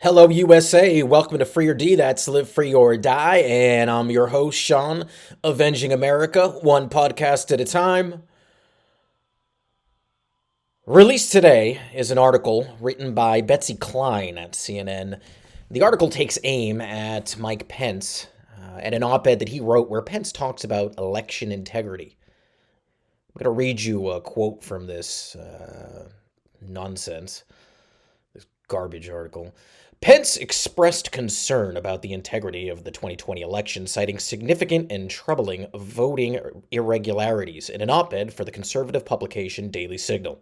Hello, USA. Welcome to Free or D. That's Live Free or Die. And I'm your host, Sean, Avenging America, one podcast at a time. Released today is an article written by Betsy Klein at CNN. The article takes aim at Mike Pence and an op-ed that he wrote where Pence talks about election integrity. I'm going to read you a quote from this nonsense, this garbage article. Pence expressed concern about the integrity of the 2020 election, citing significant and troubling voting irregularities in an op-ed for the conservative publication Daily Signal.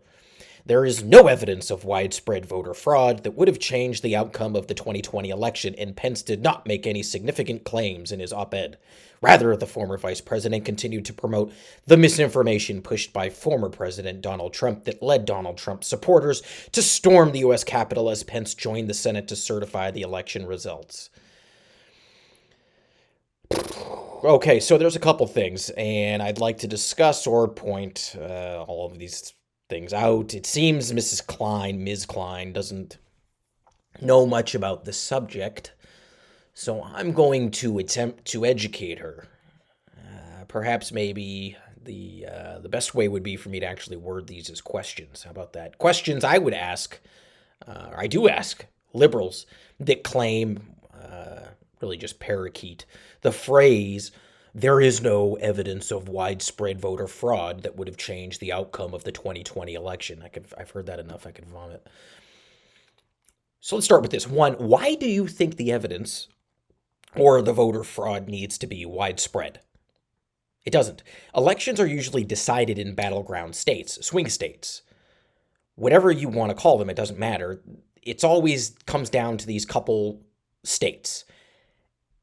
There is no evidence of widespread voter fraud that would have changed the outcome of the 2020 election, and Pence did not make any significant claims in his op-ed. Rather, the former vice president continued to promote the misinformation pushed by former President Donald Trump that led Donald Trump's supporters to storm the U.S. Capitol as Pence joined the Senate to certify the election results. Okay, so there's a couple things, and I'd like to discuss or point all of these things out. It seems Ms Klein doesn't know much about the subject, so I'm going to attempt to educate her. Perhaps maybe the best way would be for me to actually word these as questions. How about that? Questions I would ask, or I do ask, liberals that claim, really just parakeet, the phrase, "There is no evidence of widespread voter fraud that would have changed the outcome of the 2020 election." I've heard that enough, I could vomit. So let's start with this. One, why do you think the evidence or the voter fraud needs to be widespread? It doesn't. Elections are usually decided in battleground states, swing states. Whatever you want to call them, it doesn't matter. It's always comes down to these couple states.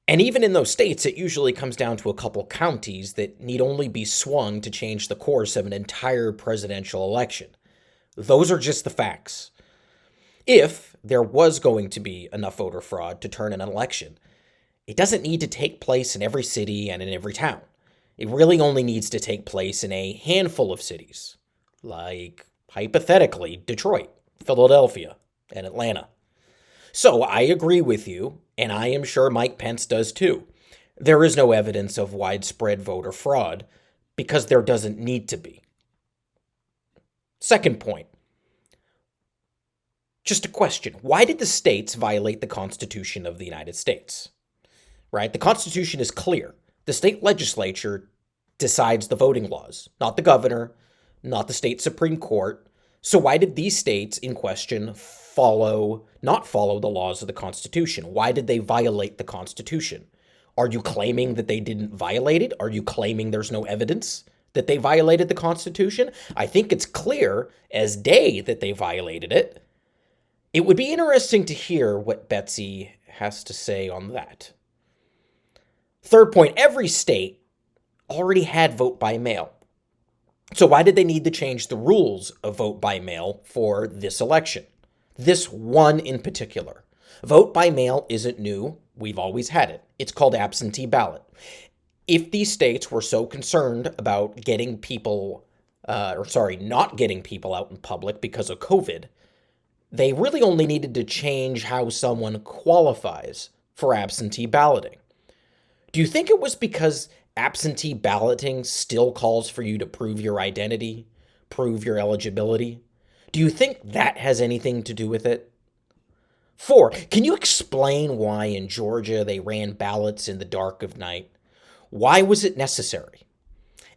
And even in those states, it usually comes down to a couple counties that need only be swung to change the course of an entire presidential election. Those are just the facts. If there was going to be enough voter fraud to turn an election, it doesn't need to take place in every city and in every town. It really only needs to take place in a handful of cities, like, hypothetically, Detroit, Philadelphia, and Atlanta. So I agree with you, and I am sure Mike Pence does too. There is no evidence of widespread voter fraud because there doesn't need to be. Second point, just a question. Why did the states violate the Constitution of the United States? Right? The Constitution is clear. The state legislature decides the voting laws, not the governor, not the state Supreme Court. So why did these states in question not follow the laws of the Constitution? Why did they violate the Constitution? Are you claiming that they didn't violate it? Are you claiming there's no evidence that they violated the Constitution? I think it's clear as day that they violated it. It would be interesting to hear what Betsy has to say on that. Third point, every state already had vote by mail. So why did they need to change the rules of vote by mail for this election? This one in particular. Vote by mail isn't new. We've always had it. It's called absentee ballot. If these states were so concerned about not getting people out in public because of COVID, they really only needed to change how someone qualifies for absentee balloting. Do you think it was because absentee balloting still calls for you to prove your identity, prove your eligibility? Do you think that has anything to do with it? 4, can you explain why in Georgia they ran ballots in the dark of night? Why was it necessary?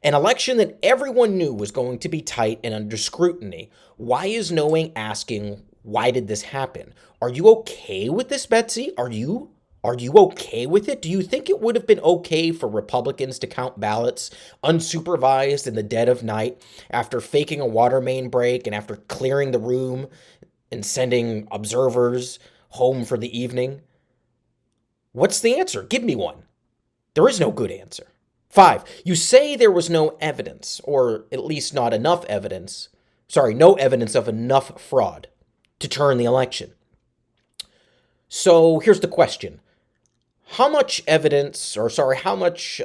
An election that everyone knew was going to be tight and under scrutiny. Why is no one asking, why did this happen? Are you okay with this, Betsy? Are you okay with it? Do you think it would have been okay for Republicans to count ballots unsupervised in the dead of night after faking a water main break and after clearing the room and sending observers home for the evening? What's the answer? Give me one. There is no good answer. 5, you say there was no evidence, or at least not enough evidence, no evidence of enough fraud to turn the election. So here's the question. How much evidence, how much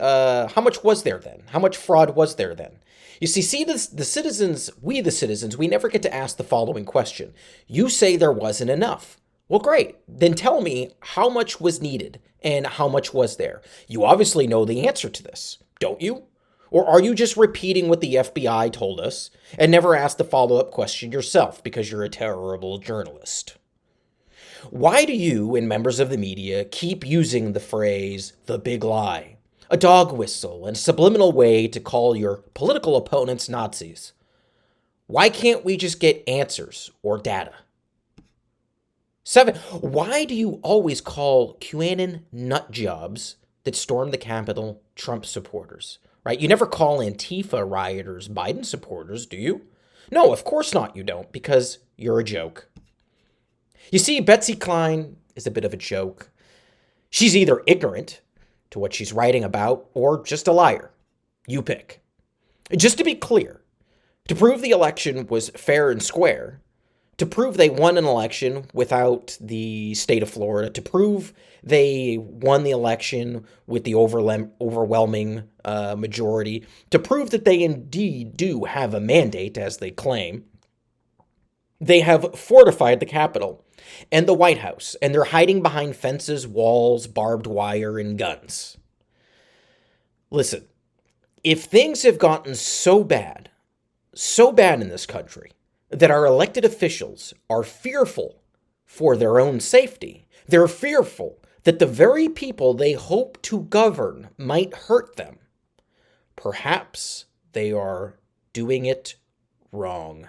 was there then? How much fraud was there then? You see, the citizens, we never get to ask the following question. You say there wasn't enough. Well, great. Then tell me how much was needed and how much was there. You obviously know the answer to this, don't you? Or are you just repeating what the FBI told us and never asked the follow up question yourself because you're a terrible journalist? Why do you and members of the media keep using the phrase the big lie, a dog whistle, and a subliminal way to call your political opponents Nazis? Why can't we just get answers or data? 7. Why do you always call QAnon nut jobs that stormed the Capitol Trump supporters? Right? You never call Antifa rioters Biden supporters, do you? No, of course not, you don't, because you're a joke. You see, Betsy Klein is a bit of a joke. She's either ignorant to what she's writing about or just a liar. You pick. Just to be clear, to prove the election was fair and square, to prove they won an election without the state of Florida, to prove they won the election with the overwhelming majority, to prove that they indeed do have a mandate, as they claim, they have fortified the Capitol and the White House, and they're hiding behind fences, walls, barbed wire, and guns. Listen, if things have gotten so bad in this country, that our elected officials are fearful for their own safety, they're fearful that the very people they hope to govern might hurt them, perhaps they are doing it wrong.